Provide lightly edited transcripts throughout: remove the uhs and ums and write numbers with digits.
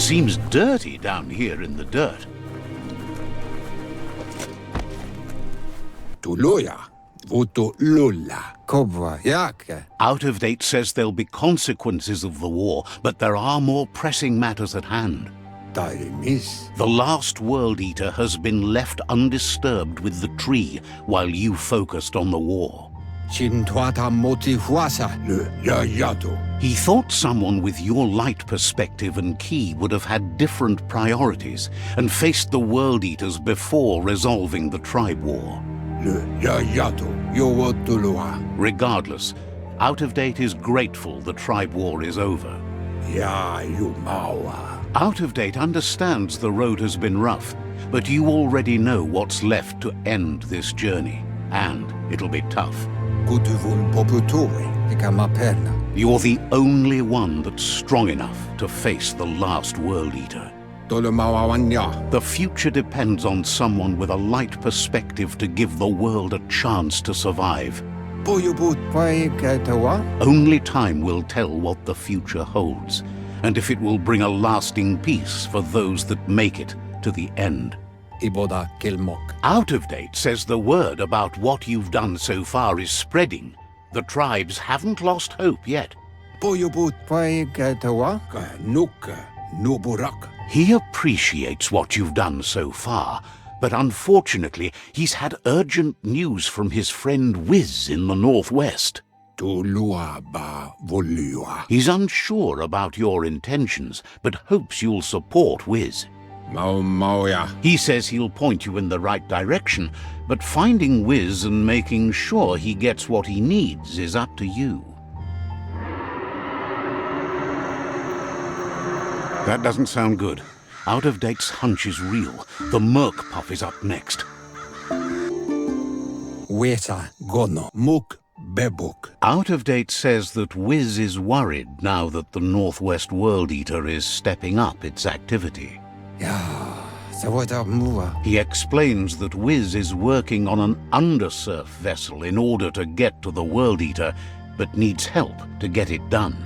Seems dirty down here in the dirt. Tuloja, voto lulla. Kobwa, jake. Out of Date says there'll be consequences of the war, but there are more pressing matters at hand. Taimis. The last World Eater has been left undisturbed with the tree while you focused on the war. Chintuata motihuasa le yayato. He thought someone with your light perspective and key would have had different priorities and faced the World Eaters before resolving the tribe war. Le yayato, yowotulua. Regardless, Out of Date is grateful the tribe war is over. Ya yumawa. Out of Date understands the road has been rough, but you already know what's left to end this journey, and it'll be tough. Kutuvun poputore, ikamaperna. You're the only one that's strong enough to face the last World Eater. Tolomawawanya. The future depends on someone with a light perspective to give the world a chance to survive. Boyubut paikatawa. Only time will tell what the future holds, and if it will bring a lasting peace for those that make it to the end. Iboda kilmok. Out of Date says the word about what you've done so far is spreading. The tribes haven't lost hope yet. Boyubut paikatawa. Nuka nuburak. He appreciates what you've done so far, but unfortunately he's had urgent news from his friend Whiz in the northwest. Tulua ba volua. He's unsure about your intentions, but hopes you'll support Whiz. Mauya. He says he'll point you in the right direction, but finding Whiz and making sure he gets what he needs is up to you. That doesn't sound good. Out of Date's hunch is real. The Murk puff is up next. Weta gono muk bebuk. Out of Date says that Whiz is worried now that the Northwest World Eater is stepping up its activity. Ya, sawata mua. He explains that Whiz is working on an undersurf vessel in order to get to the World Eater, but needs help to get it done.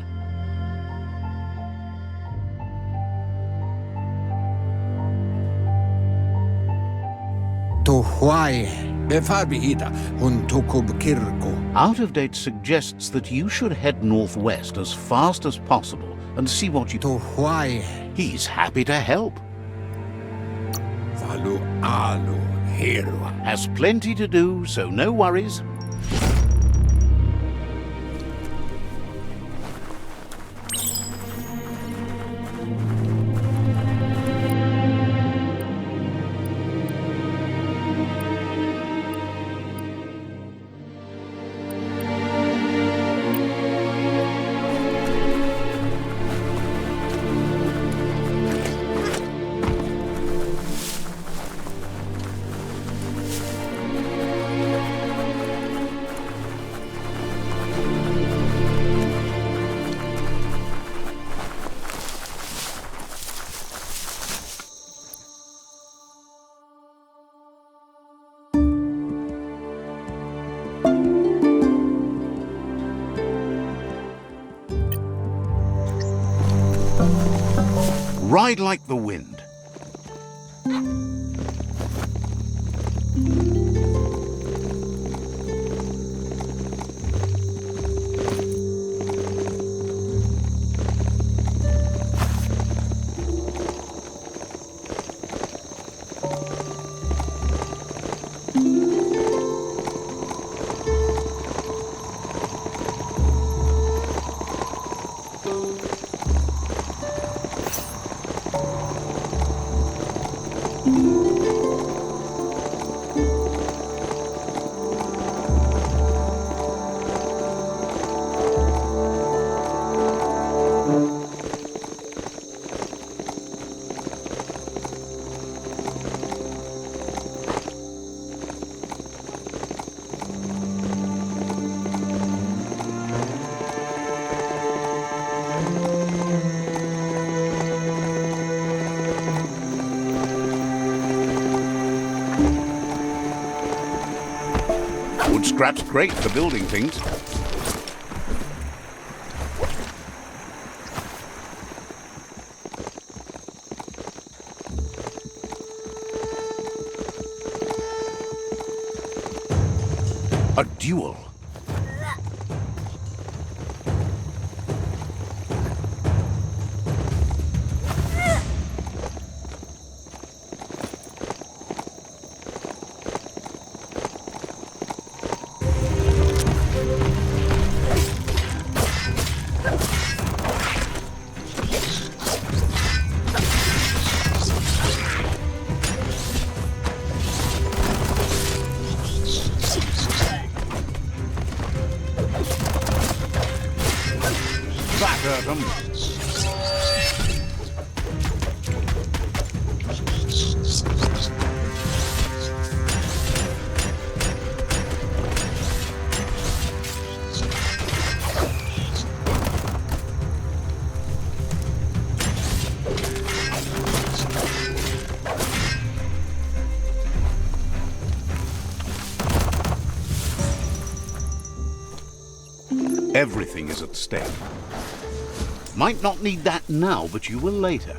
To why befarbiita hun tukub kirko. Out of Date suggests that you should head northwest as fast as possible and see what you... To why He's happy to help. valu alu hero. Has plenty to do, so no worries. Ride like the wind. Wood scrap's great for building things. duel. That hurt 'em. Everything is at stake. Might not need that now, but you will later.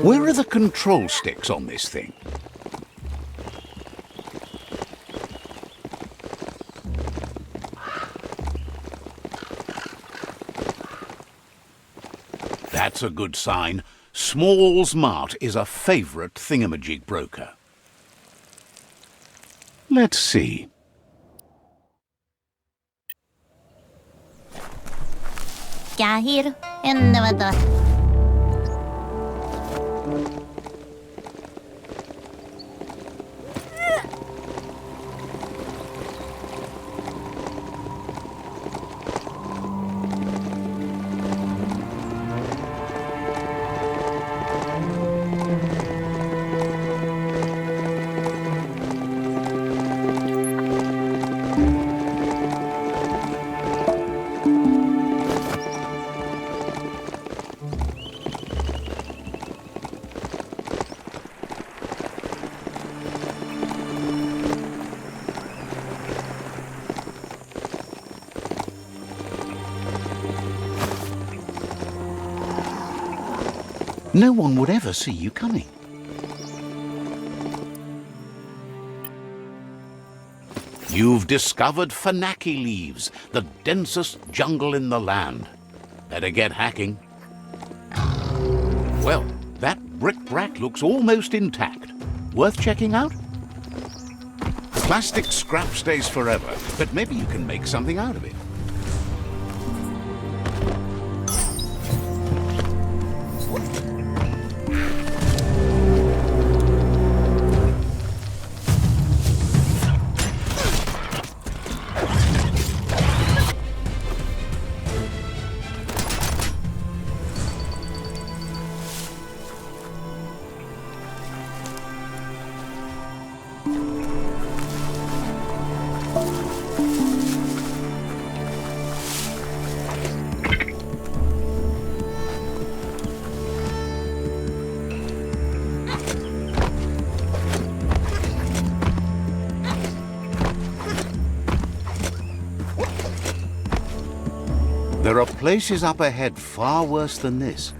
Where are the control sticks on this thing? That's a good sign. Small's Mart is a favourite thingamajig broker. Let's see. Kahir and Nevada. No one would ever see you coming. You've discovered Funaki leaves, the densest jungle in the land. Better get hacking. Well, that brick-brack looks almost intact. Worth checking out? Plastic scrap stays forever, but maybe you can make something out of it. There are places up ahead far worse than this.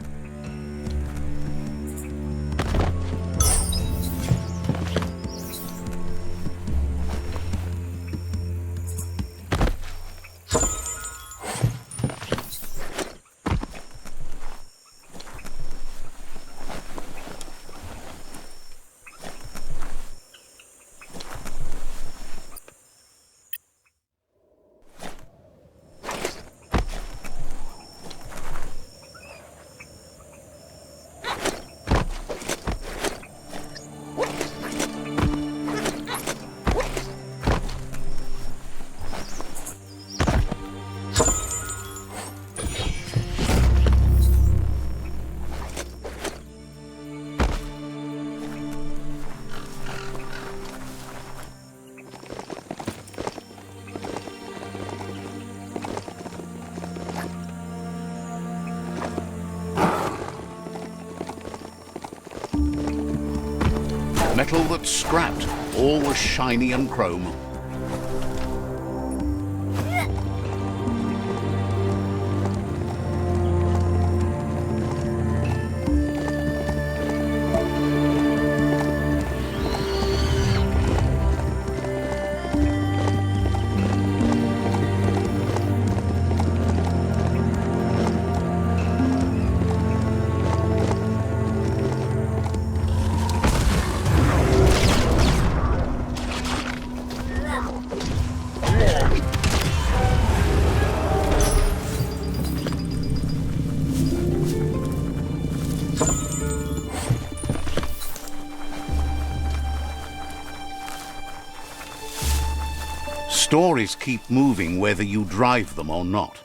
Metal that's scrapped, always shiny and chrome. Stories keep moving whether you drive them or not.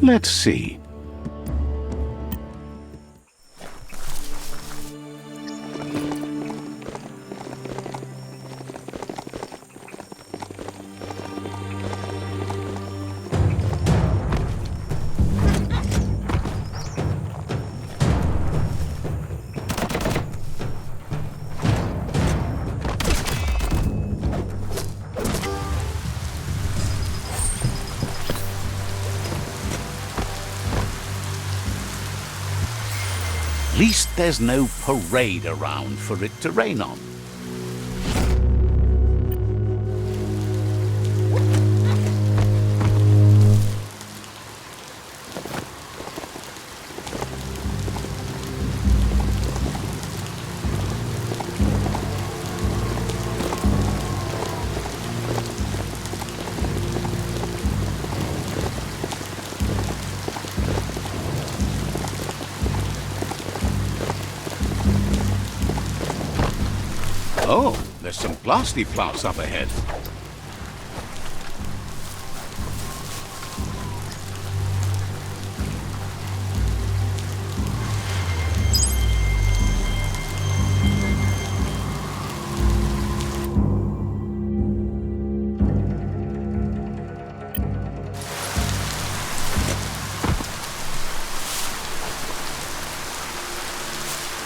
Let's see. At least there's no parade around for it to rain on. Oh, there's some blasty plants up ahead.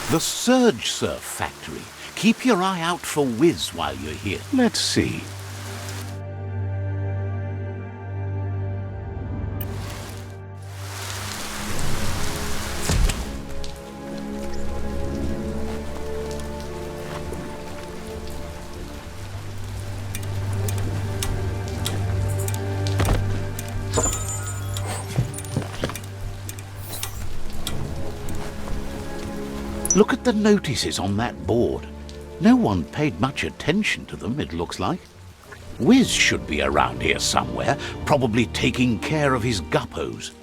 The SURGESURF factory. Keep your eye out for whiz while you're here. Let's see. Look at the notices on that board. No one paid much attention to them, it looks like. Whiz should be around here somewhere, probably taking care of his guppos.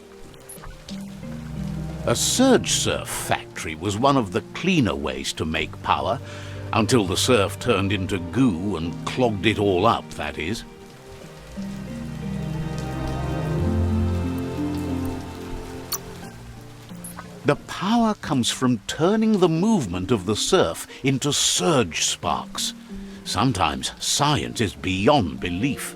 A SURGESURF factory was one of the cleaner ways to make power, until the surf turned into goo and clogged it all up, that is. The power comes from turning the movement of the surf into surge sparks. Sometimes science is beyond belief.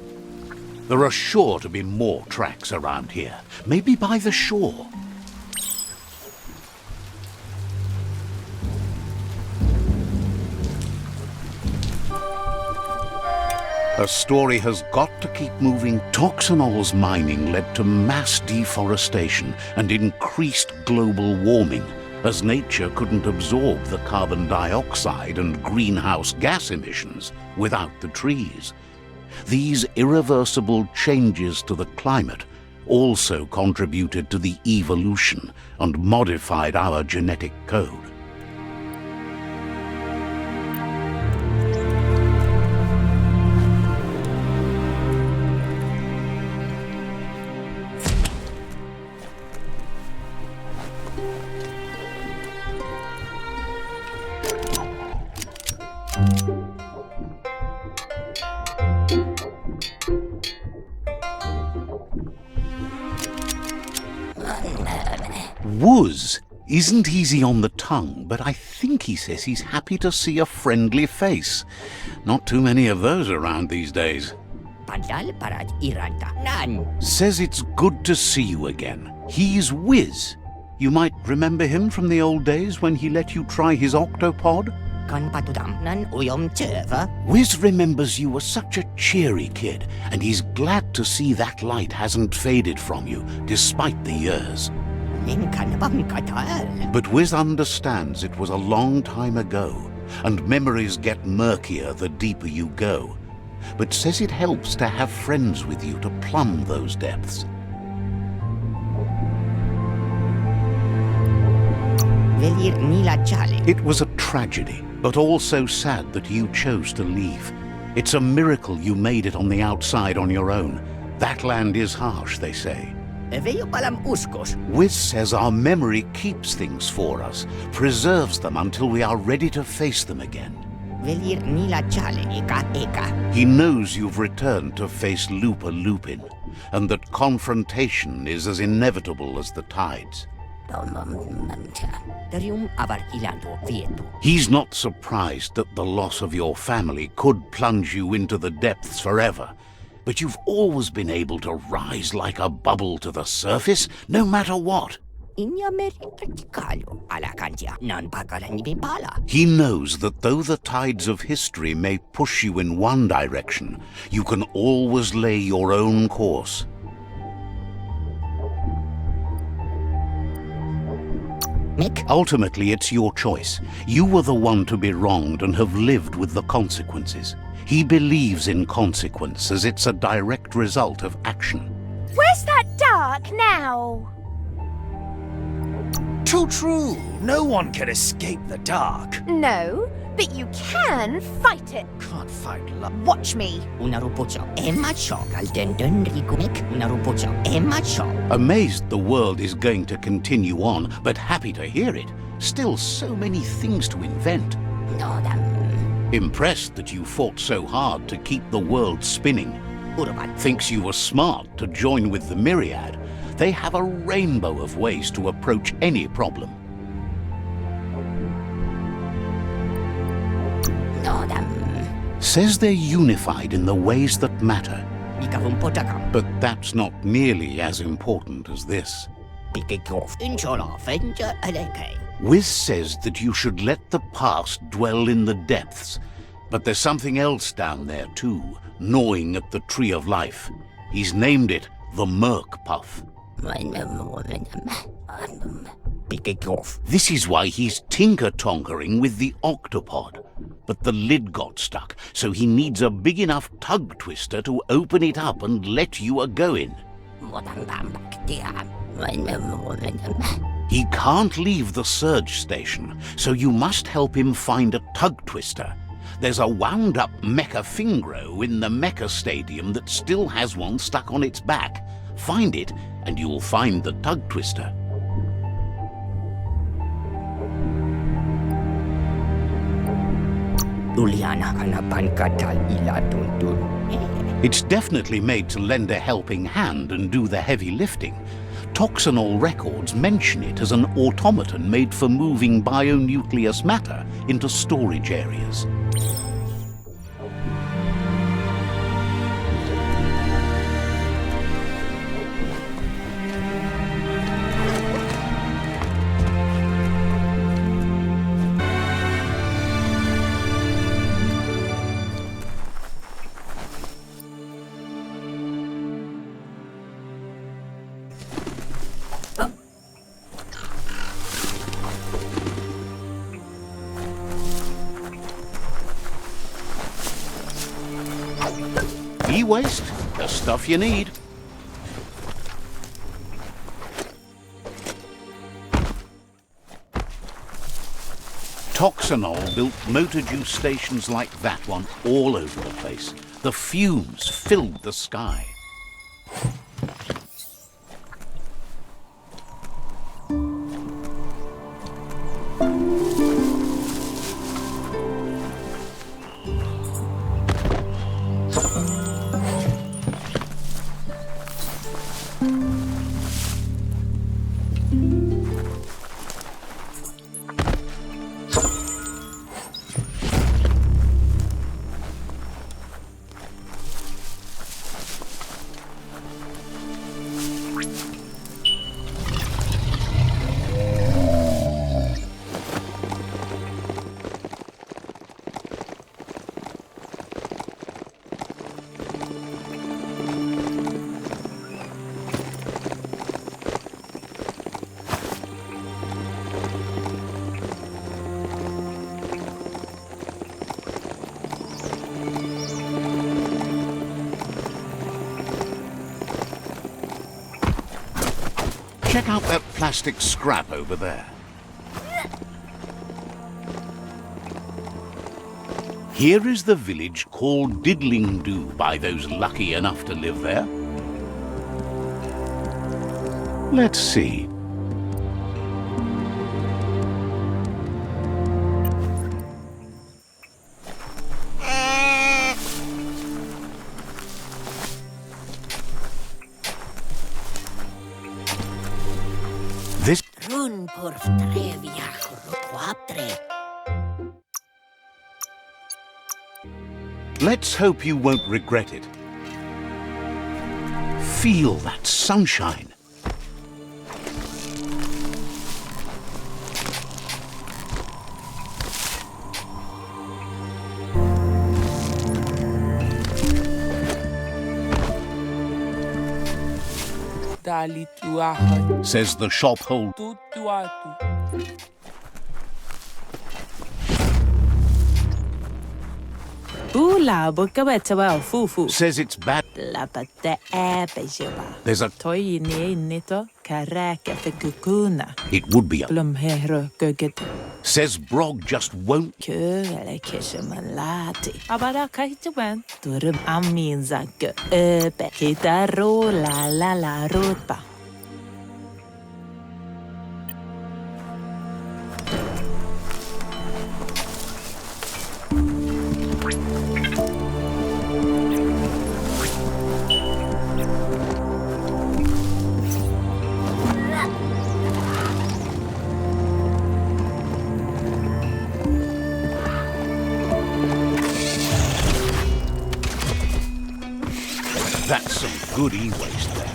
There are sure to be more tracks around here, maybe by the shore. A story has got to keep moving. Toxanols mining led to mass deforestation and increased global warming, as nature couldn't absorb the carbon dioxide and greenhouse gas emissions without the trees. These irreversible changes to the climate also contributed to the evolution and modified our genetic code. Whiz isn't easy on the tongue, but I think he says he's happy to see a friendly face. Not too many of those around these days. Says it's good to see you again. He's Whiz. You might remember him from the old days when he let you try his octopod. Whiz remembers you were such a cheery kid, and he's glad to see that light hasn't faded from you, despite the years. But Whiz understands it was a long time ago, and memories get murkier the deeper you go, but says it helps to have friends with you to plumb those depths. It was a tragedy, but also sad that you chose to leave. It's a miracle you made it on the outside on your own. That land is harsh, they say. Whiz says our memory keeps things for us, preserves them until we are ready to face them again. He knows you've returned to face Lupa Lupin, and that confrontation is as inevitable as the tides. He's not surprised that the loss of your family could plunge you into the depths forever, but you've always been able to rise like a bubble to the surface, no matter what. He knows that though the tides of history may push you in one direction, you can always lay your own course. Ultimately, it's your choice. You were the one to be wronged and have lived with the consequences. He believes in consequence as it's a direct result of action. Where's that dark now? Too true. No one can escape the dark. No, but you can fight it. Can't fight love. Watch me. Amazed the world is going to continue on, but happy to hear it. Still so many things to invent. Impressed that you fought so hard to keep the world spinning. Thinks you were smart to join with the Myriad. They have a rainbow of ways to approach any problem. Says they're unified in the ways that matter. But that's not nearly as important as this. Whiz says that you should let the past dwell in the depths, but there's something else down there too, gnawing at the tree of life. He's named it the Murk Puff. This is why he's tinker-tonkering with the octopod. But the lid got stuck, so he needs a big enough tug twister to open it up and let you a-go-in. He can't leave the surge station, so you must help him find a tug twister. There's a wound-up mecha Fingro in the mecha stadium that still has one stuck on its back. Find it, and you'll find the tug twister. It's definitely made to lend a helping hand and do the heavy lifting. Toxanol records mention it as an automaton made for moving bionucleus matter into storage areas. E-waste, the stuff you need. Toxanol built MOTOJUS stations like that one all over the place. The fumes filled the sky. Check out that plastic scrap over there. Here is the village called Didlingdoo by those lucky enough to live there. Let's see. This... Let's hope you won't regret it. Feel that sunshine. Says the shop holder. Says it's bad. There's a... It would be a... Says Brog just won't... That's some good e-waste there.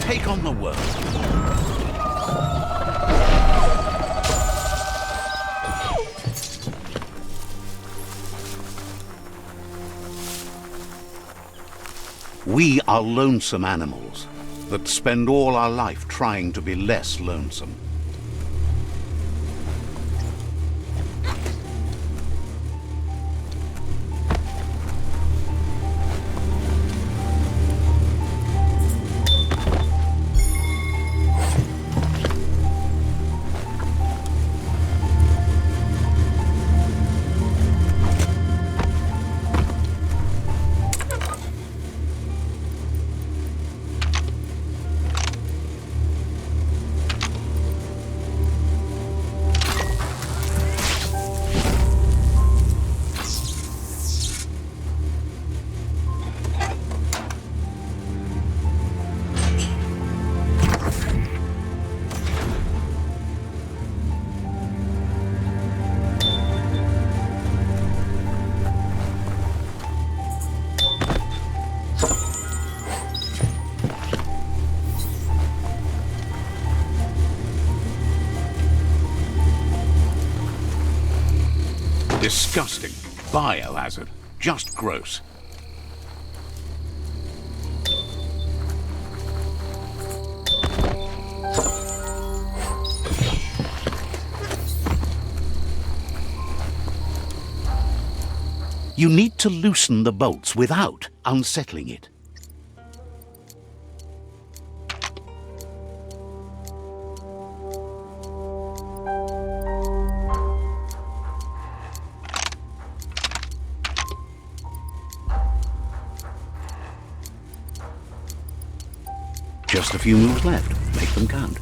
Take on the world. We are lonesome animals that spend all our life trying to be less lonesome. Disgusting. Biohazard. Just gross. You need to loosen the bolts without unsettling it. Just a few moves left. Make them count.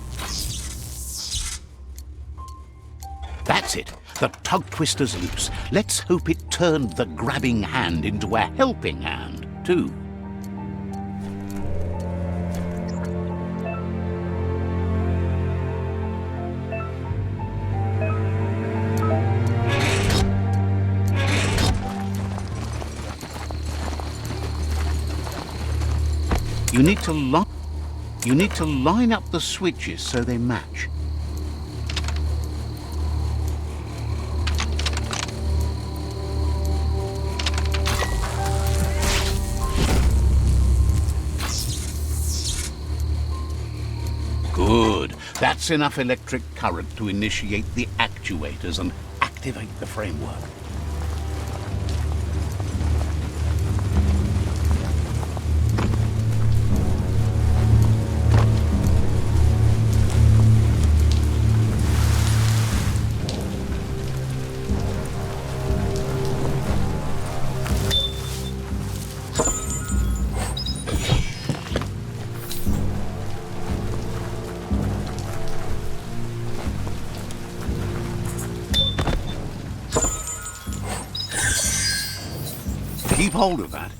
That's it. The tug twister's loose. Let's hope it turned the grabbing hand into a helping hand, too. need to line up the switches so they match. Good. That's enough electric current to initiate the actuators and activate the framework. Keep hold of that.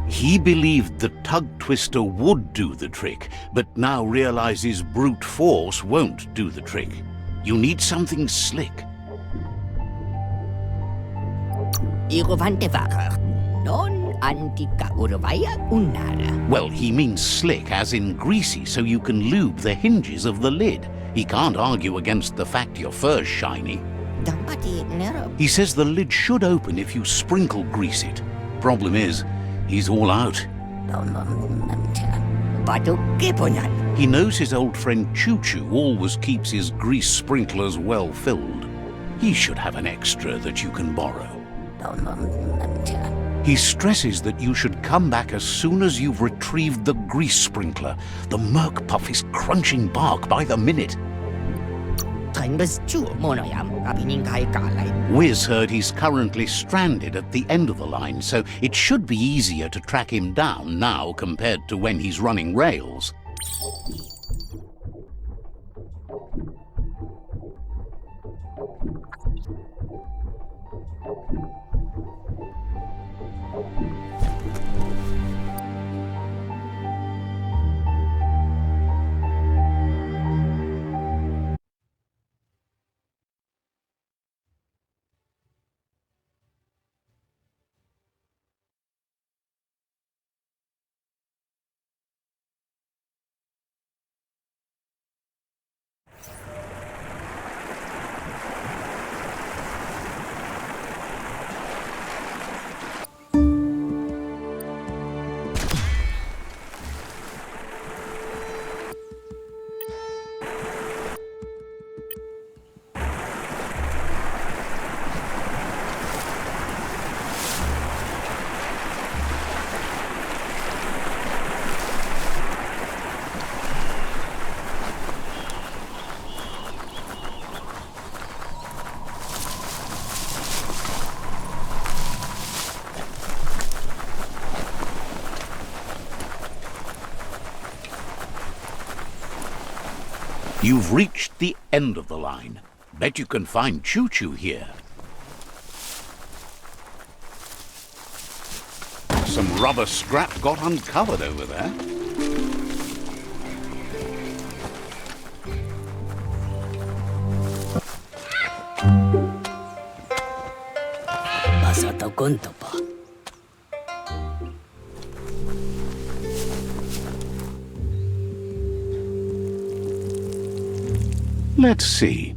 He believed the tug twister would do the trick, but now realizes brute force won't do the trick. You need something slick. Well, he means slick, as in greasy, so you can lube the hinges of the lid. He can't argue against the fact your fur's shiny. He says the lid should open if you sprinkle grease it. Problem is, he's all out. He knows his old friend Choo-Choo always keeps his grease sprinklers well filled. He should have an extra that you can borrow. He stresses that you should come back as soon as you've retrieved the grease sprinkler. The Murk puff is crunching bark by the minute. Whiz heard he's currently stranded at the end of the line, so it should be easier to track him down now compared to when he's running rails. You've reached the end of the line. Bet you can find Choo-Choo here. Some rubber scrap got uncovered over there. Let's see.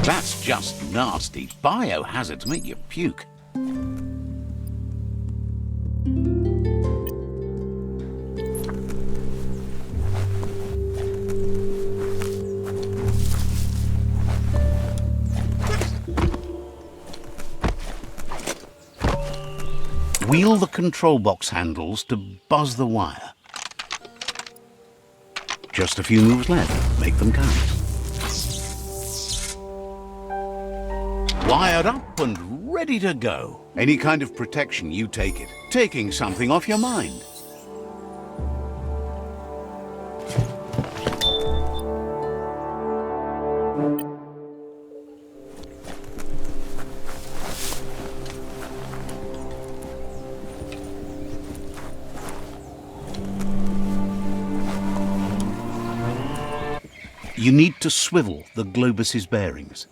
That's just nasty. Biohazards make you puke. Wheel the control box handles to buzz the wire. Just a few moves left. Make them count. Wired up and ready to go. Any kind of protection, you take it. Taking something off your mind. You need to swivel the globus's bearings.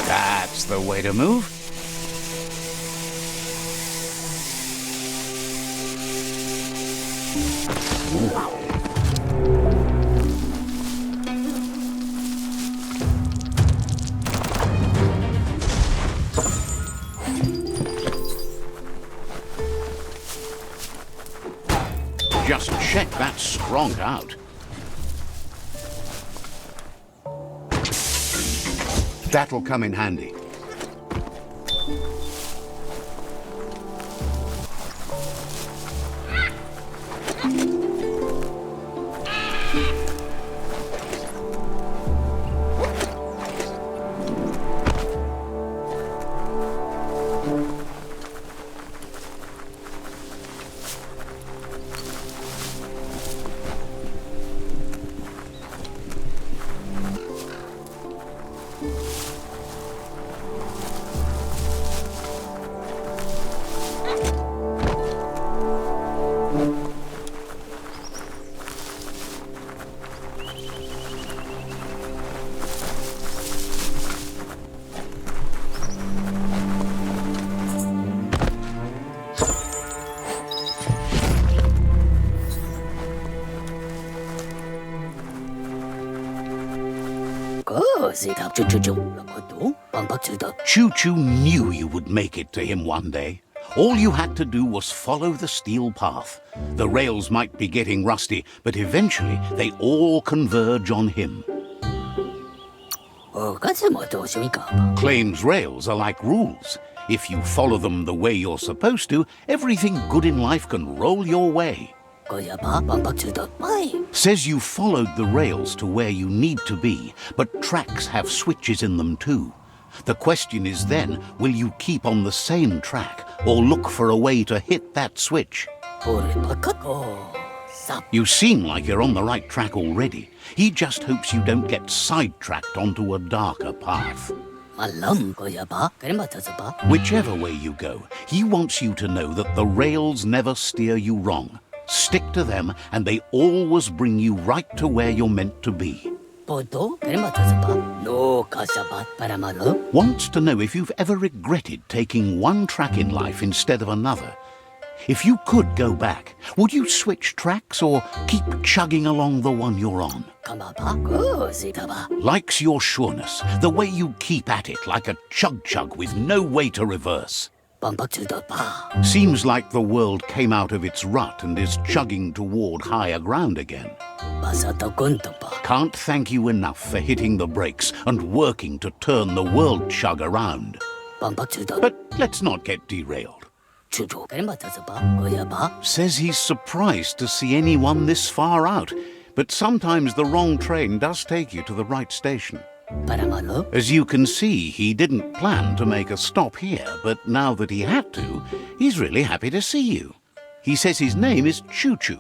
That's the way to move. Just check that strong out. That'll come in handy. Choo-Choo knew you would make it to him one day. All you had to do was follow the steel path. The rails might be getting rusty, but eventually they all converge on him. Claims rails are like rules. If you follow them the way you're supposed to, everything good in life can roll your way. Says you followed the rails to where you need to be, but tracks have switches in them too. The question is then, will you keep on the same track or look for a way to hit that switch? You seem like you're on the right track already. He just hopes you don't get sidetracked onto a darker path. Whichever way you go, he wants you to know that the rails never steer you wrong. Stick to them and they always bring you right to where you're meant to be. Wants to know if you've ever regretted taking one track in life instead of another. If you could go back, would you switch tracks or keep chugging along the one you're on? Likes your sureness, the way you keep at it like a chug-chug with no way to reverse. Seems like the world came out of its rut and is chugging toward higher ground again. Can't thank you enough for hitting the brakes and working to turn the world chug around. But let's not get derailed. Says he's surprised to see anyone this far out, but sometimes the wrong train does take you to the right station. As you can see, he didn't plan to make a stop here, but now that he had to, he's really happy to see you. He says his name is Choo-Choo.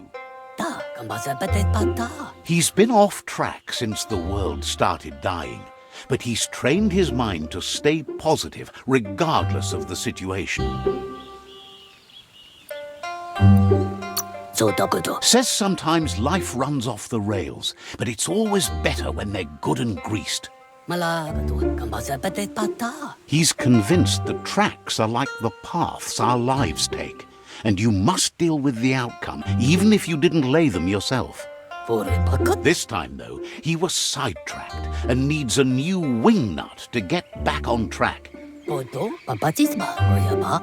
He's been off track since the world started dying, but he's trained his mind to stay positive regardless of the situation. Says sometimes life runs off the rails, but it's always better when they're good and greased. He's convinced the tracks are like the paths our lives take, and you must deal with the outcome, even if you didn't lay them yourself. This time, though, he was sidetracked and needs a new wing nut to get back on track.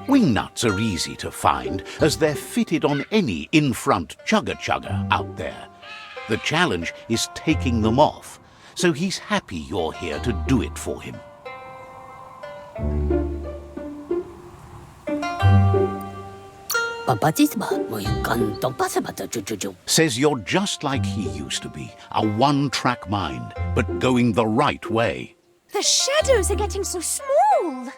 Wing nuts are easy to find, as they're fitted on any in-front chugger-chugger out there. The challenge is taking them off, so he's happy you're here to do it for him. Says you're just like he used to be, a one-track mind, but going the right way. The shadows are getting so small.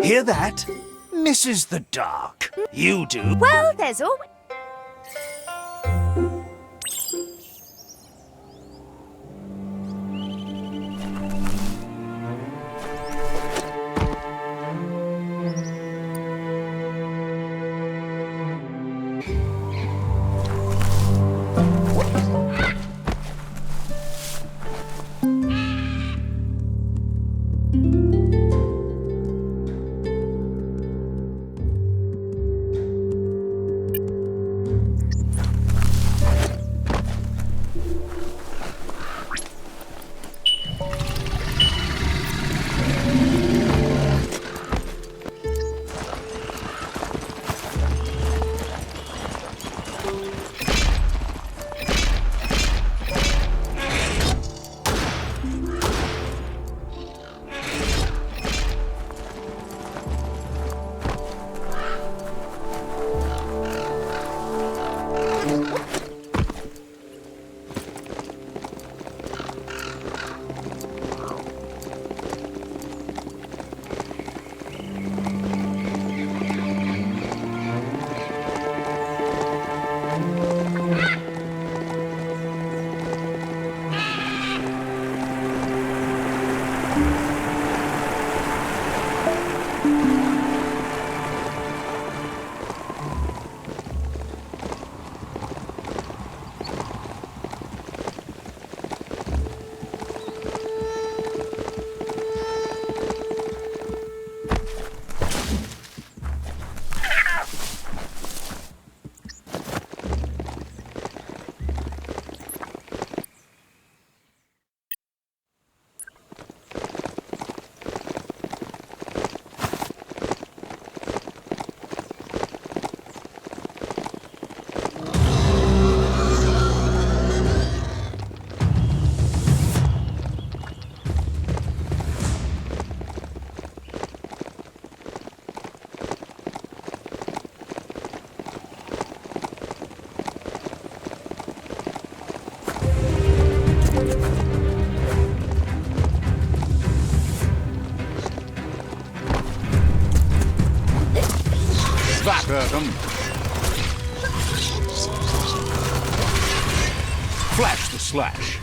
Hear that? Misses the dark. You do. Well, there's always... them. Flash the slash.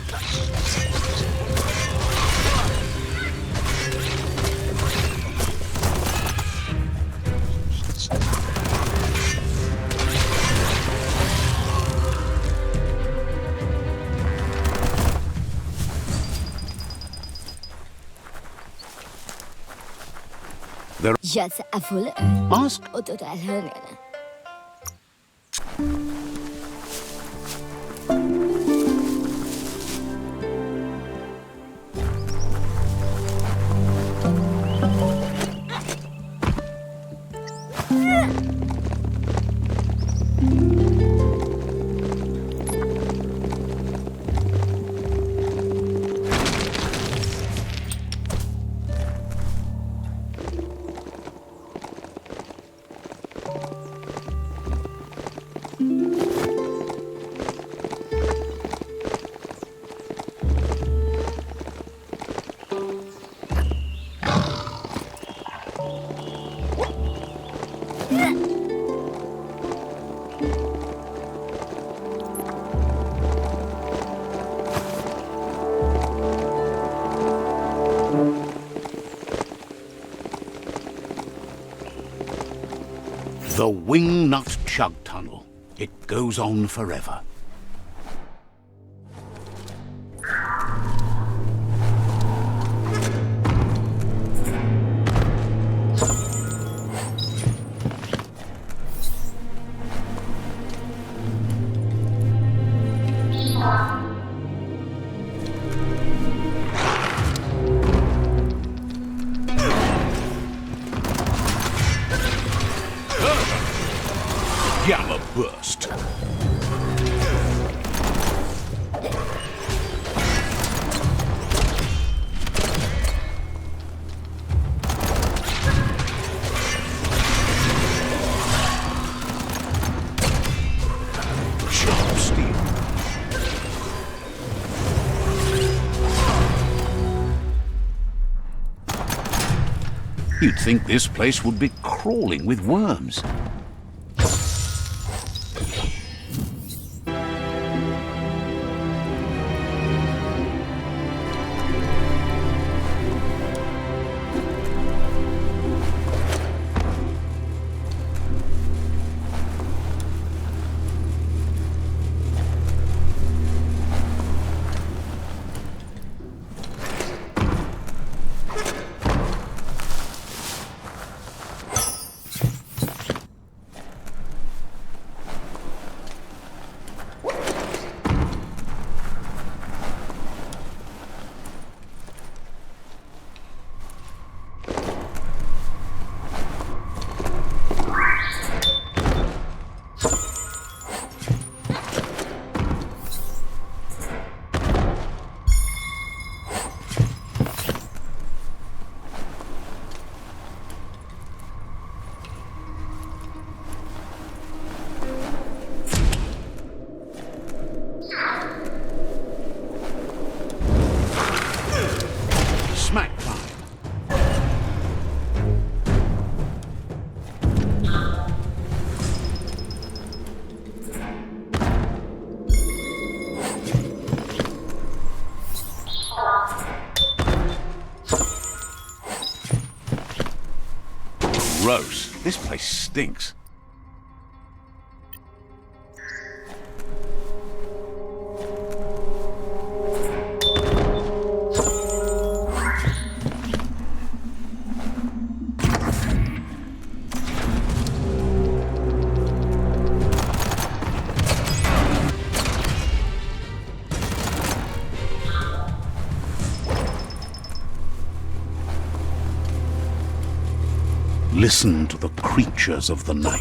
Just a full Ask. och total hunger. The Wingnut Chug Tunnel. It goes on forever. Gamma burst. Sharp steel. You'd think this place would be crawling with worms. Smack time. Gross. This place stinks. Listen to the creatures of the night.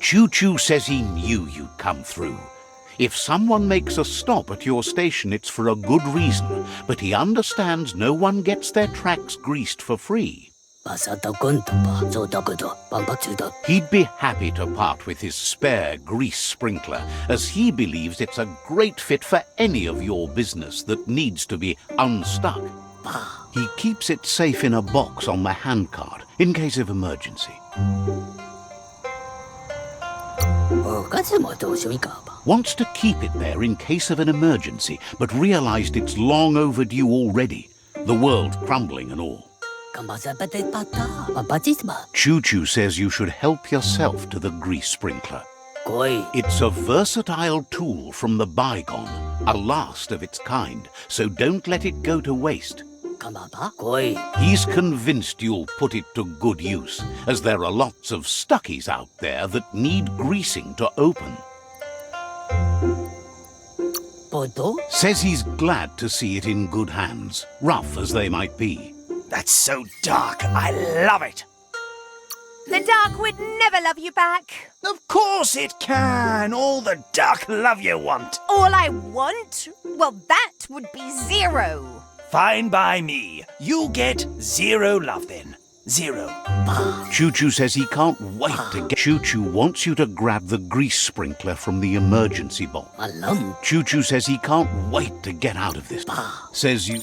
Choo Choo says he knew you'd come through. If someone makes a stop at your station, it's for a good reason, but he understands no one gets their tracks greased for free. He'd be happy to part with his spare grease sprinkler, as he believes it's a great fit for any of your business that needs to be unstuck. He keeps it safe in a box on the handcart, in case of emergency. Wants to keep it there in case of an emergency, but realized it's long overdue already. The world crumbling and all. Choo Choo says you should help yourself to the grease sprinkler. It's a versatile tool from the bygone, a last of its kind, so don't let it go to waste. He's convinced you'll put it to good use, as there are lots of stuckies out there that need greasing to open. Says he's glad to see it in good hands, rough as they might be. That's so dark. I love it. The dark would never love you back. Of course it can. All the dark love you want. All I want? Well, that would be 0. Fine by me. You get 0 love then. 0. Choo Choo says he can't wait to get... Choo Choo wants you to grab the grease sprinkler from the emergency box. Choo Choo says he can't wait to get out of this. Says you...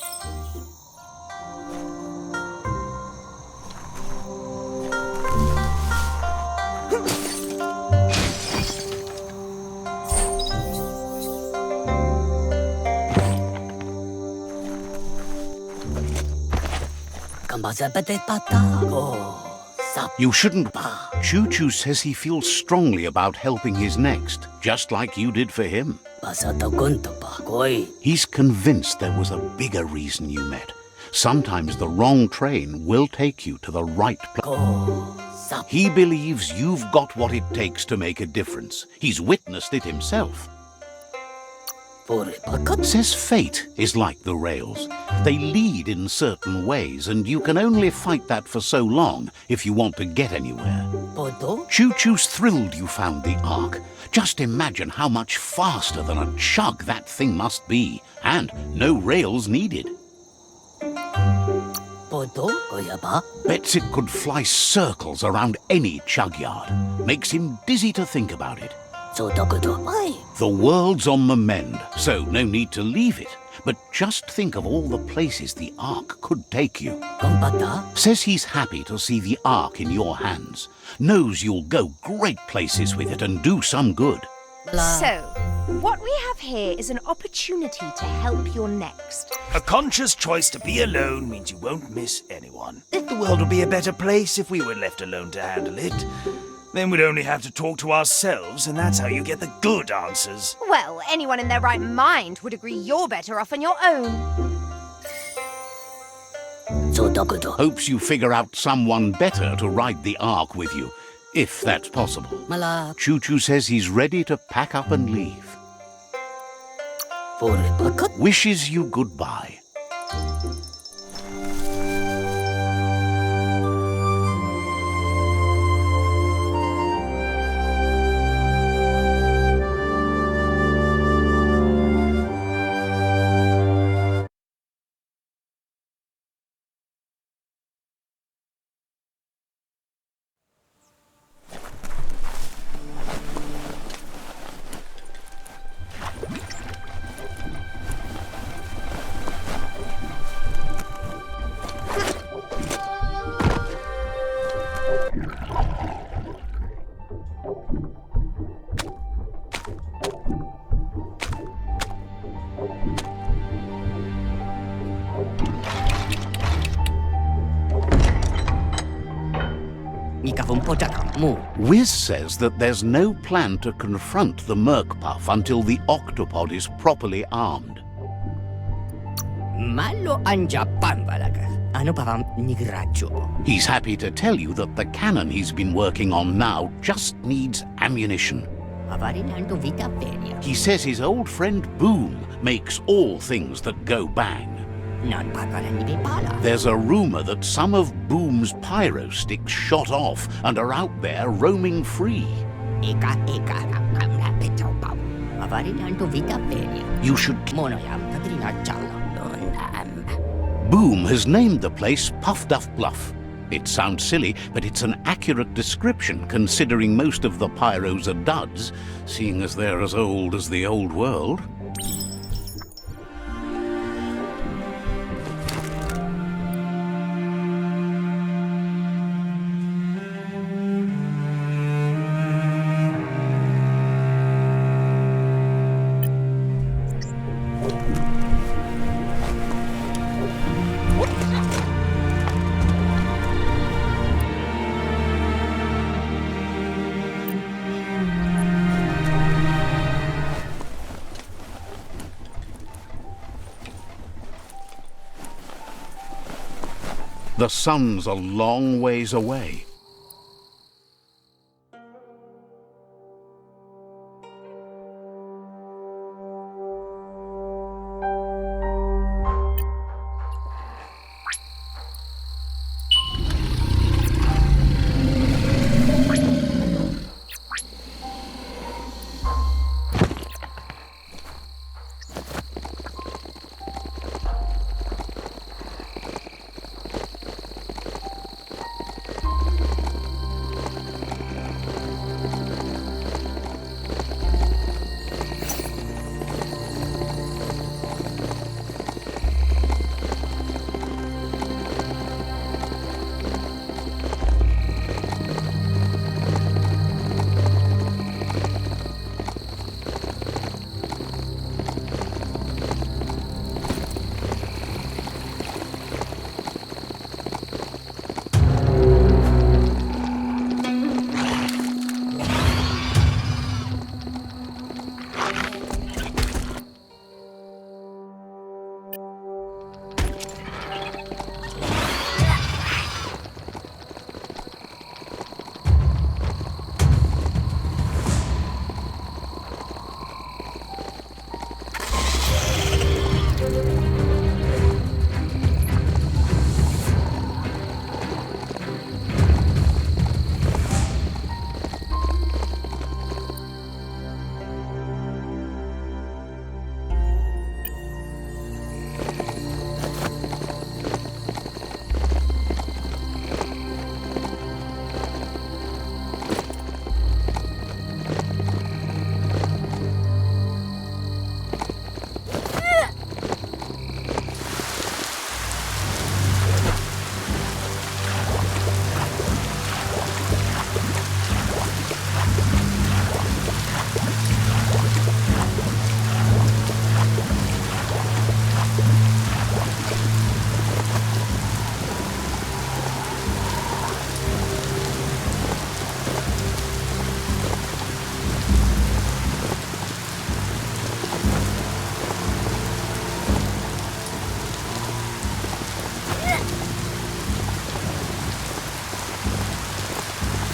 You shouldn't... Choo Choo says he feels strongly about helping his next, just like you did for him. He's convinced there was a bigger reason you met. Sometimes the wrong train will take you to the right place. He believes you've got what it takes to make a difference. He's witnessed it himself. Says fate is like the rails. They lead in certain ways, and you can only fight that for so long if you want to get anywhere. Choo Choo's thrilled you found the Ark. Just imagine how much faster than a chug that thing must be, and no rails needed. Bets it could fly circles around any chug yard. Makes him dizzy to think about it. The world's on the mend, so no need to leave it. But just think of all the places the Ark could take you. Says he's happy to see the Ark in your hands. Knows you'll go great places with it and do some good. So, what we have here is an opportunity to help your next. A conscious choice to be alone means you won't miss anyone. The world would be a better place if we were left alone to handle it. Then we'd only have to talk to ourselves, and that's how you get the good answers. Well, anyone in their right mind would agree you're better off on your own. Hopes you figure out someone better to ride the Ark with you, if that's possible. Choo Choo says he's ready to pack up and leave. Wishes you goodbye. Whiz says that there's no plan to confront the Murk puff until the octopod is properly armed. He's happy to tell you that the cannon he's been working on now just needs ammunition. He says his old friend Boom makes all things that go bang. There's a rumor that some of Boom's pyro sticks shot off and are out there roaming free. You should... Boom has named the place Puff Duff Bluff. It sounds silly, but it's an accurate description considering most of the pyros are duds, seeing as they're as old as the old world. The sun's a long ways away.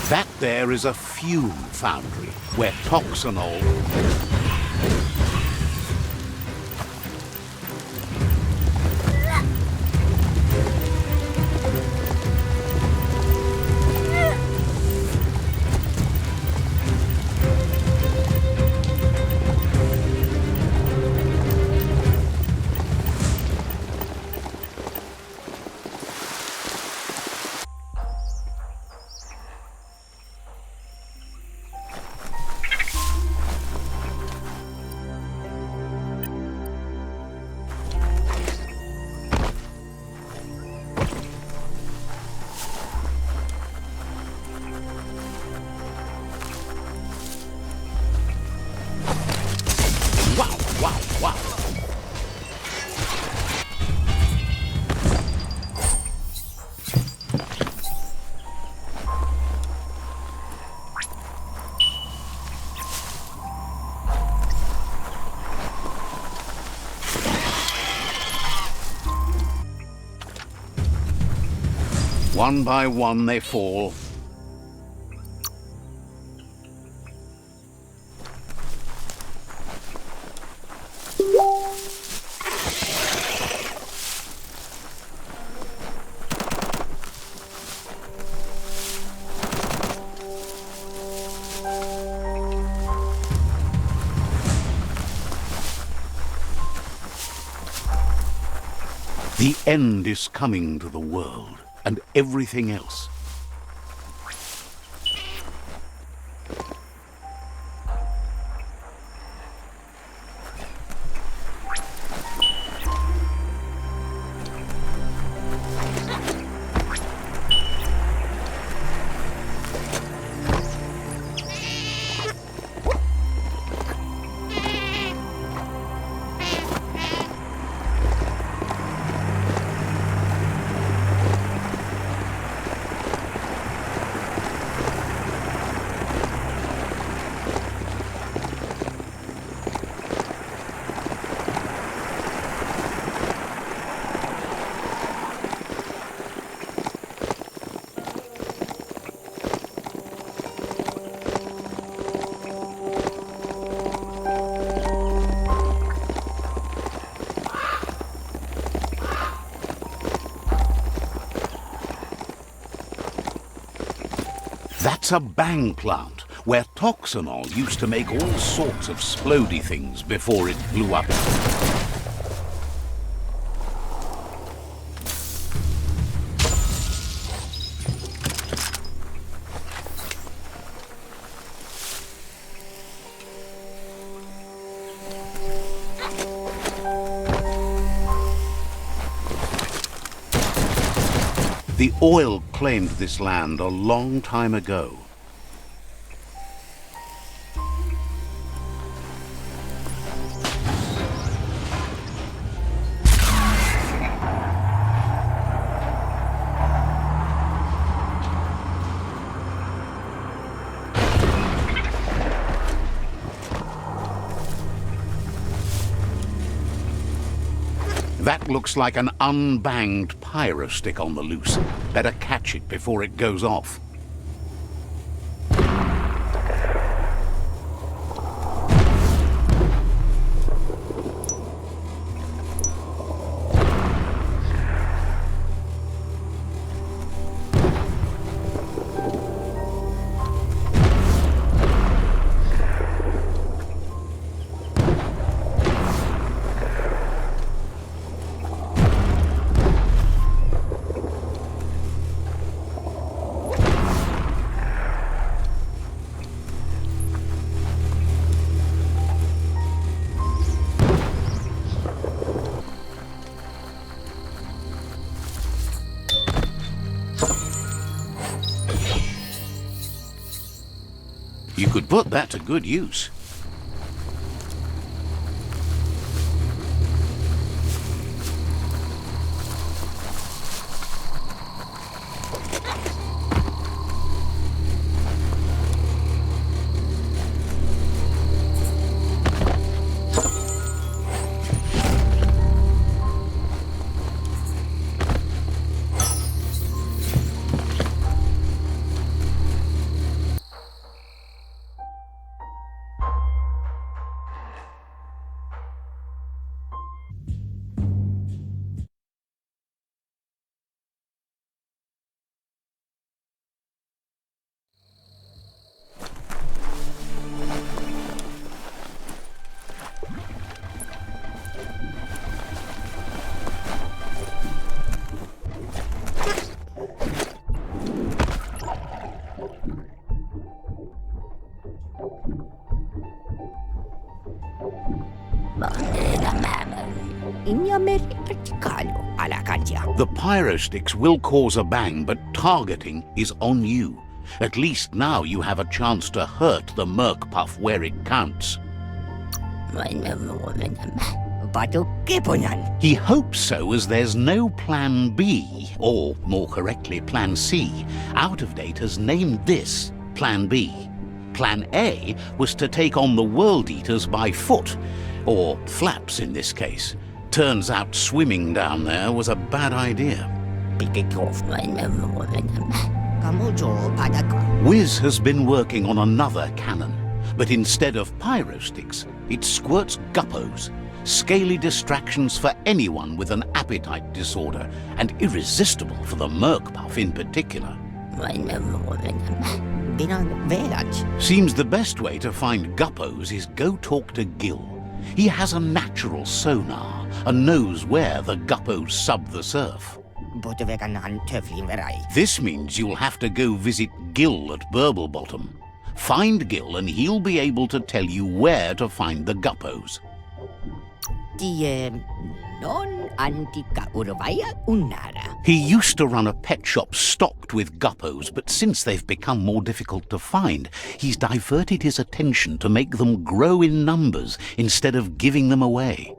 That there is a FUME foundry, where toxanol... One by one they fall. The end is coming to the world, and everything else. That's a bang plant, where toxanol used to make all sorts of splody things before it blew up. The oil claimed this land a long time ago. That looks like an unbanged pyro stick on the loose. Better catch it before it goes off. You could put that to good use. The pyro sticks will cause a bang, but targeting is on you. At least now you have a chance to hurt the Murk puff where it counts. He hopes so, as there's no Plan B, or more correctly, Plan C. Out of Date has named this Plan B. Plan A was to take on the World Eaters by foot, or flaps in this case. Turns out swimming down there was a bad idea. Whiz has been working on another cannon, but instead of pyro sticks, it squirts guppos, scaly distractions for anyone with an appetite disorder, and irresistible for the Murk puff in particular. Seems the best way to find guppos is go talk to Gil. He has a natural sonar, and knows where the guppos sub the surf. This means you'll have to go visit Gil at Burblebottom. Find Gil and he'll be able to tell you where to find the guppos. He used to run a pet shop stocked with guppos, but since they've become more difficult to find, he's diverted his attention to make them grow in numbers instead of giving them away.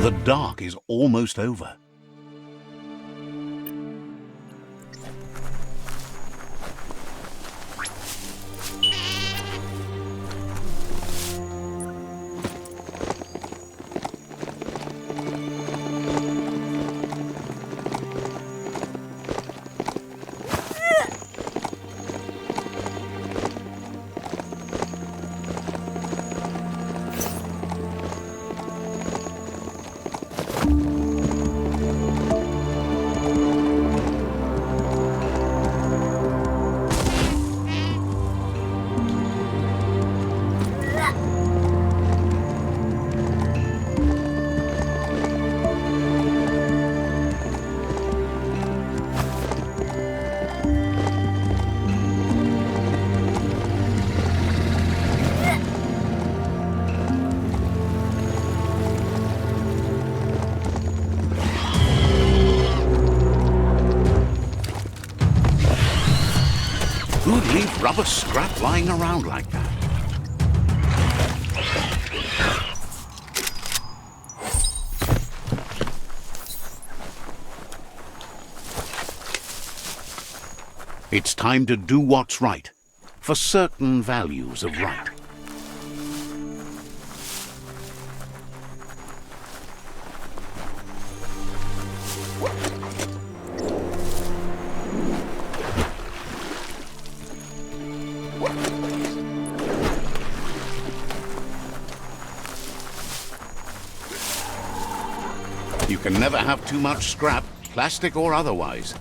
The dark is almost over. Who'd leave rubber scrap lying around like that? It's time to do what's right, for certain values of right. You can never have too much scrap, plastic or otherwise.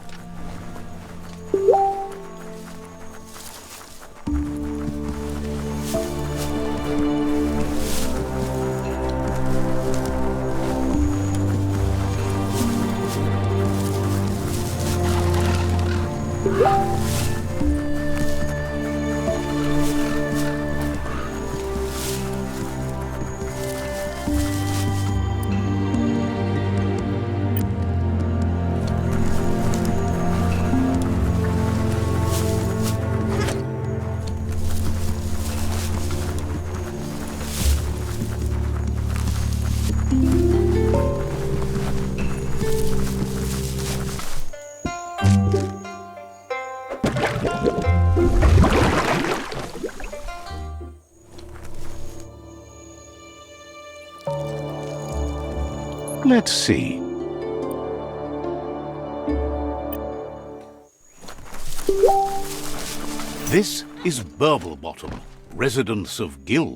Let's see. This is Burblebottom, residence of Gil.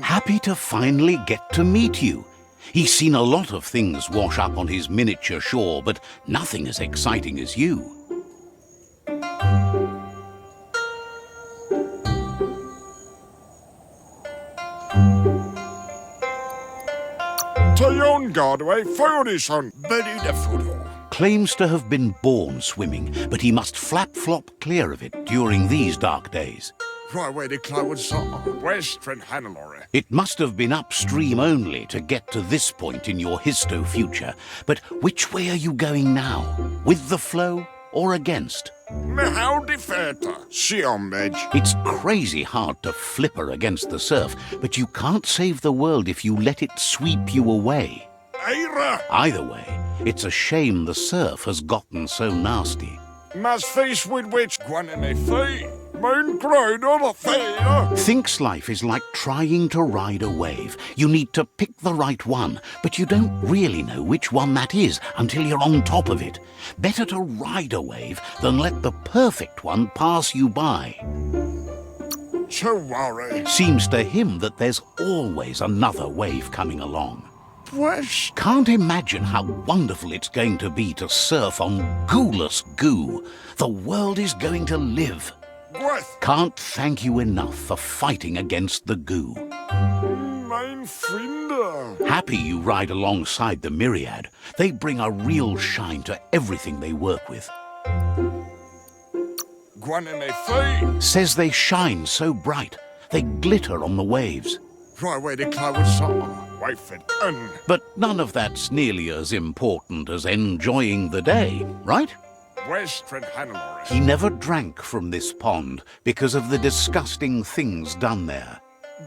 Happy to finally get to meet you. He's seen a lot of things wash up on his miniature shore, but nothing as exciting as you. Claims to have been born swimming, but he must flap-flop clear of it during these dark days. It must have been upstream only to get to this point in your histo-future. But which way are you going now? With the flow or against? It's crazy hard to flipper against the surf, but you can't save the world if you let it sweep you away. Either way, it's a shame the surf has gotten so nasty. Mas fish with which one in a fee. Moon grown on a fee. Thinks life is like trying to ride a wave. You need to pick the right one, but you don't really know which one that is until you're on top of it. Better to ride a wave than let the perfect one pass you by. Don't worry. Seems to him that there's always another wave coming along. Whiz. Can't imagine how wonderful it's going to be to surf on gooless goo. The world is going to live. Whiz. Can't thank you enough for fighting against the goo. Mein Freunde. Happy you ride alongside the myriad. They bring a real shine to everything they work with. One in a fee. Says they shine so bright, they glitter on the waves. Right way to cloud with summer. Wait for done. But none of that's nearly as important as enjoying the day, right? Western Hannibal. He never drank from this pond because of the disgusting things done there.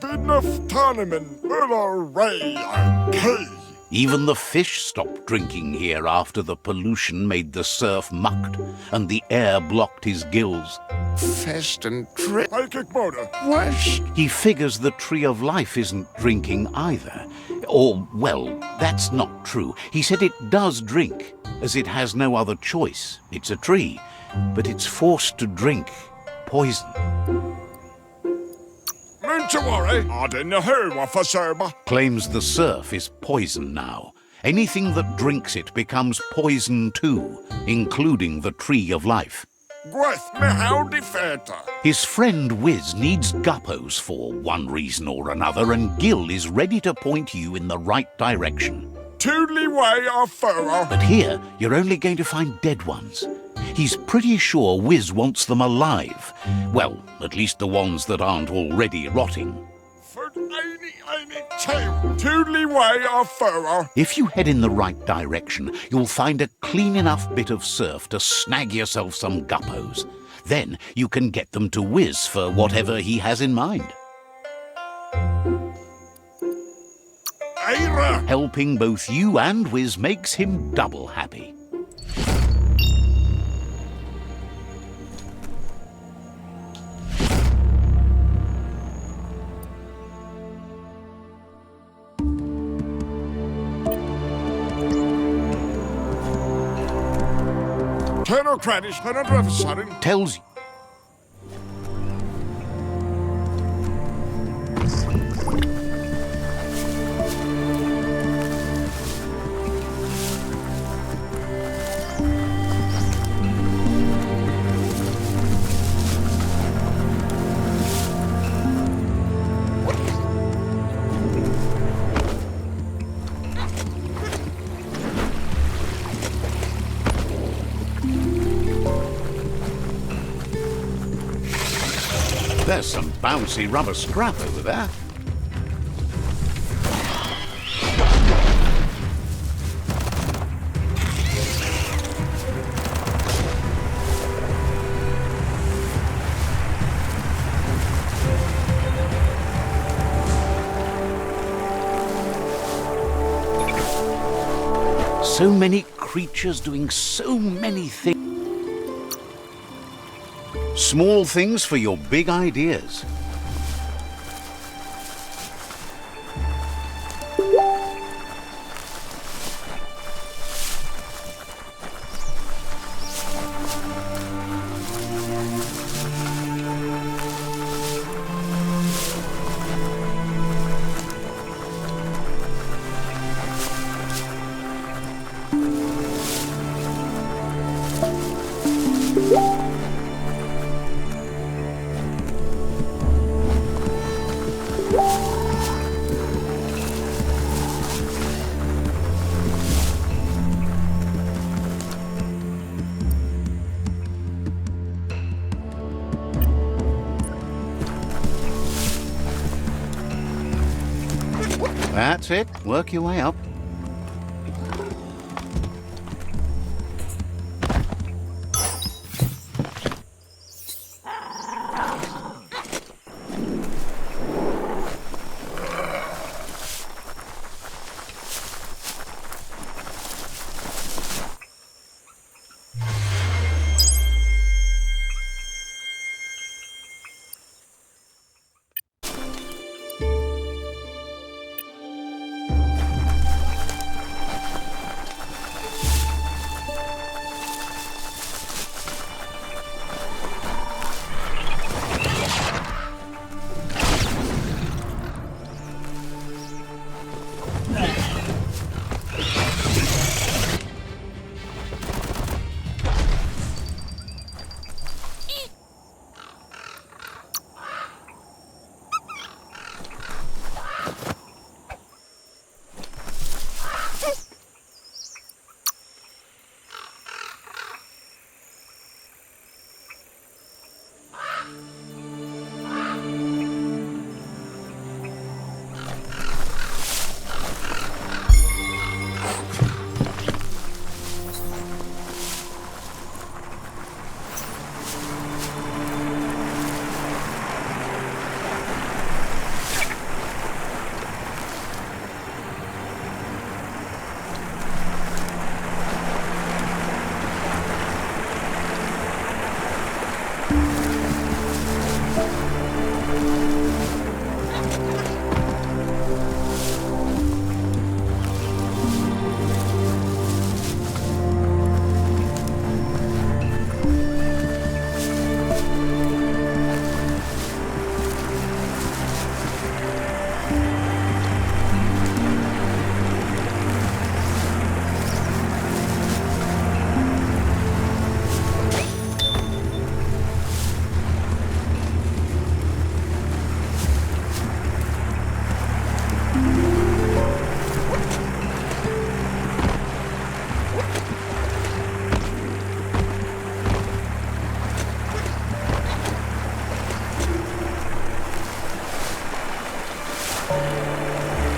Enough tournament in a ray. Okay. Even the fish stopped drinking here after the pollution made the surf mucked and the air blocked his gills. Fest and trip. Like a motor. West. He figures the tree of life isn't drinking either. Or, well, that's not true. He said it does drink, as it has no other choice. It's a tree, but it's forced to drink poison. Don't you worry. I didn't know who was for Serba. Claims the surf is poison now. Anything that drinks it becomes poison too, including the tree of life. With me howdy feta. His friend Whiz needs guppos for one reason or another, and Gil is ready to point you in the right direction. Toodly way our furrow. But here, you're only going to find dead ones. He's pretty sure Whiz wants them alive. Well, at least the ones that aren't already rotting. For any tail. Toodly way our furrow. If you head in the right direction, you'll find a clean enough bit of surf to snag yourself some guppos. Then you can get them to Whiz for whatever he has in mind. Aira. Helping both you and Whiz makes him double happy. Technocratisch, Herrentreffensarren. Tells you. There's some bouncy rubber scrap over there. So many creatures doing so many things. Small things for your big ideas. That's it. Work your way up.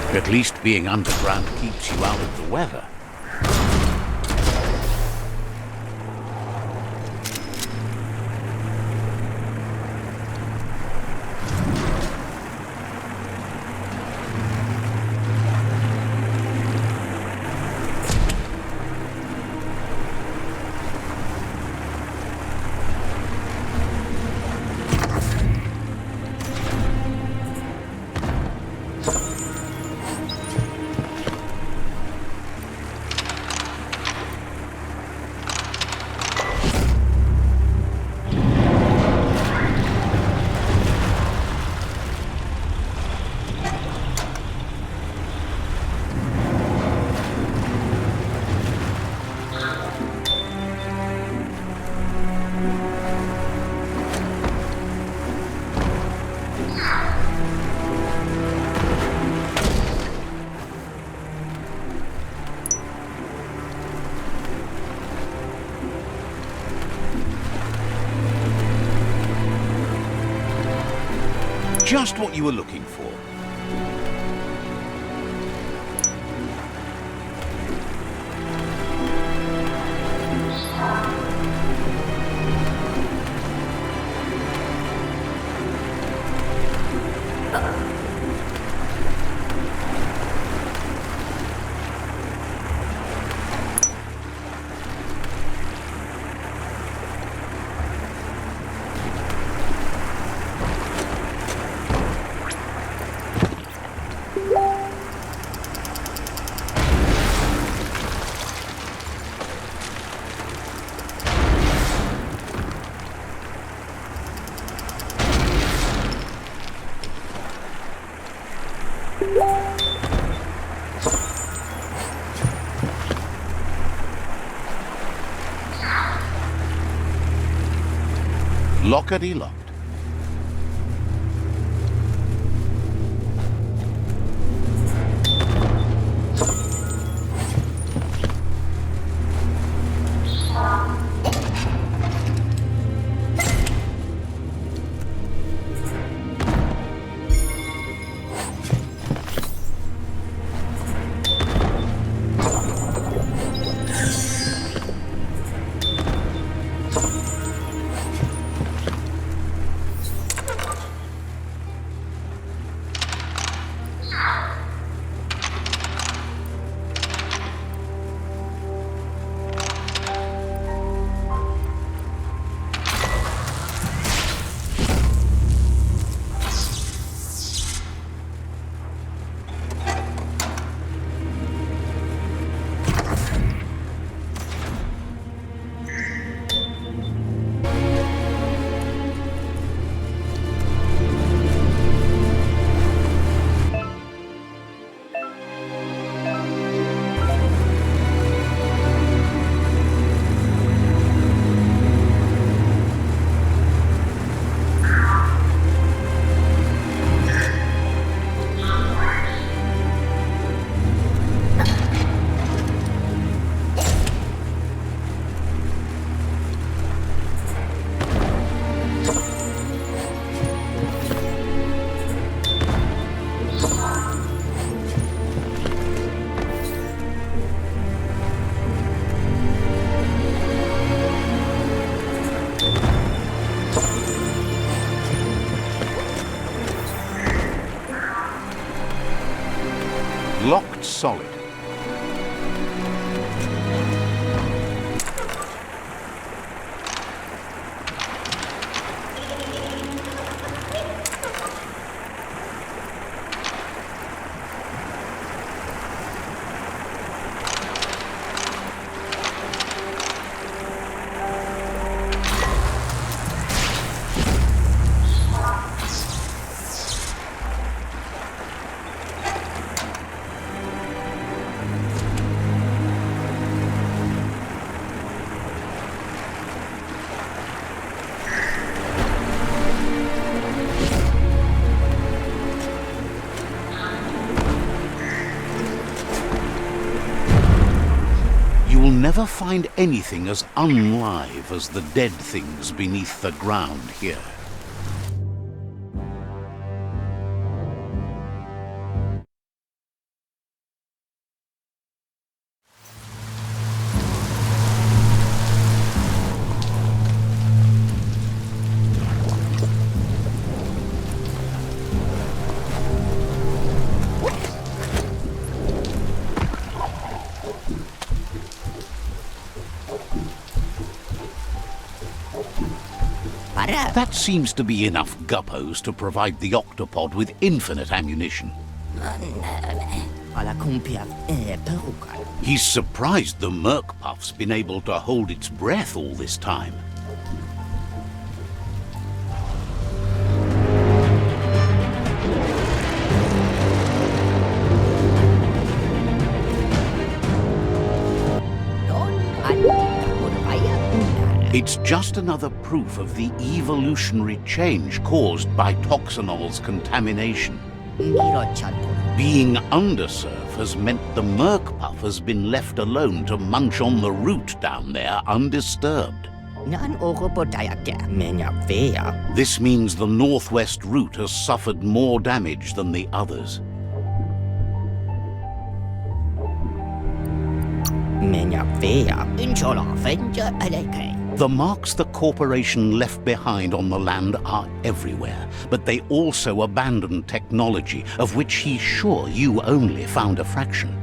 At least being underground keeps you out of the weather. Just what you were looking for. Lockety-locked. Locked solid. You will never find anything as unlive as the dead things beneath the ground here. That seems to be enough guppos to provide the octopod with infinite ammunition. He's surprised the Murk puff's been able to hold its breath all this time. It's just another proof of the evolutionary change caused by Toxanol's contamination. Being undersurf has meant the Murk puff has been left alone to munch on the root down there undisturbed. This means the northwest route has suffered more damage than the others. The marks the corporation left behind on the land are everywhere, but they also abandoned technology of which he's sure you only found a fraction.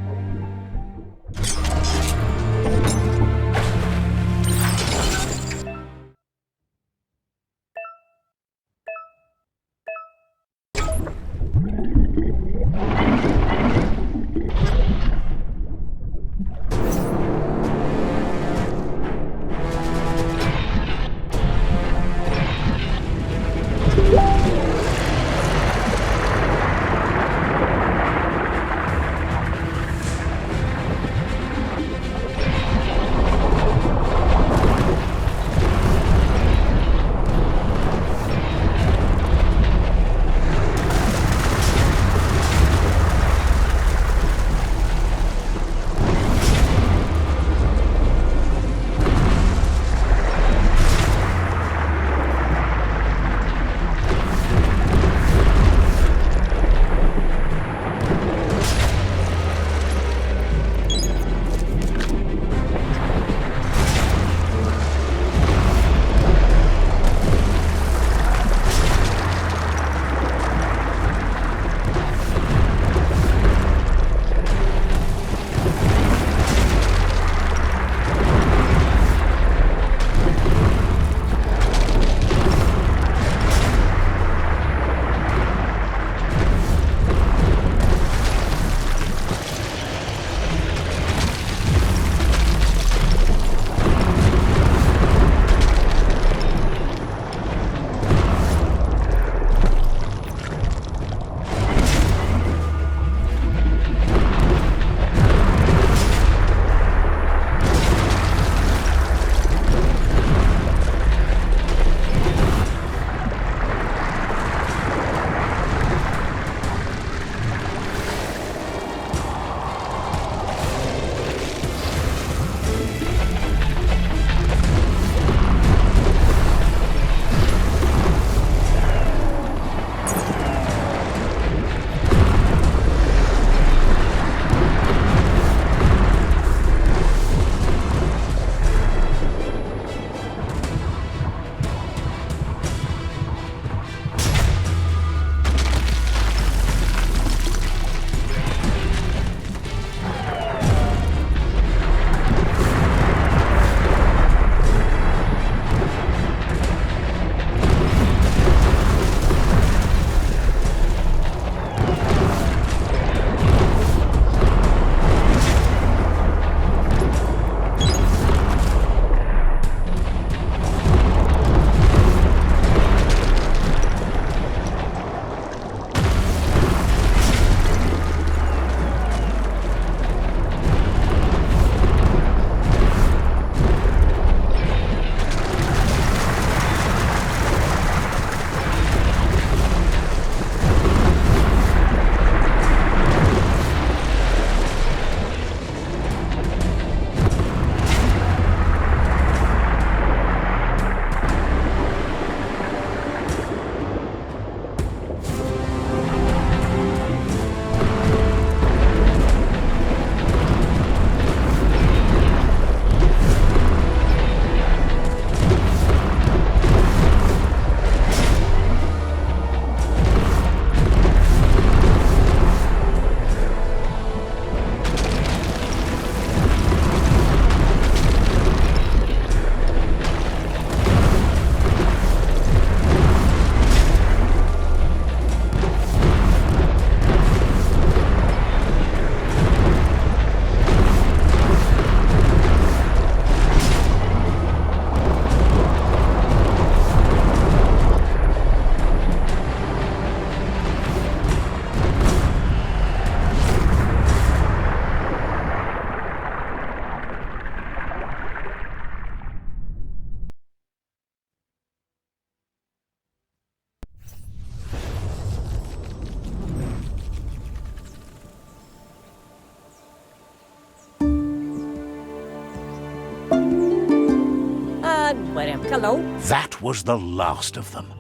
That was the last of them.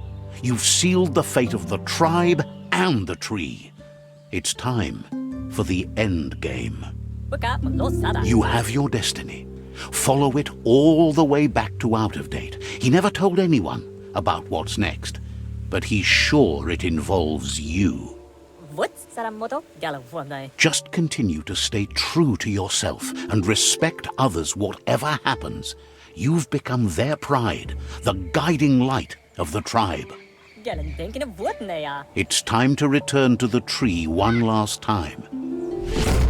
You've sealed the fate of the tribe and the tree. It's time for the end game. You have your destiny. Follow it all the way back to Out of Date. He never told anyone about what's next, but he's sure it involves you. Just continue to stay true to yourself and respect others whatever happens. You've become their pride, the guiding light of the tribe. It's time to return to the tree one last time.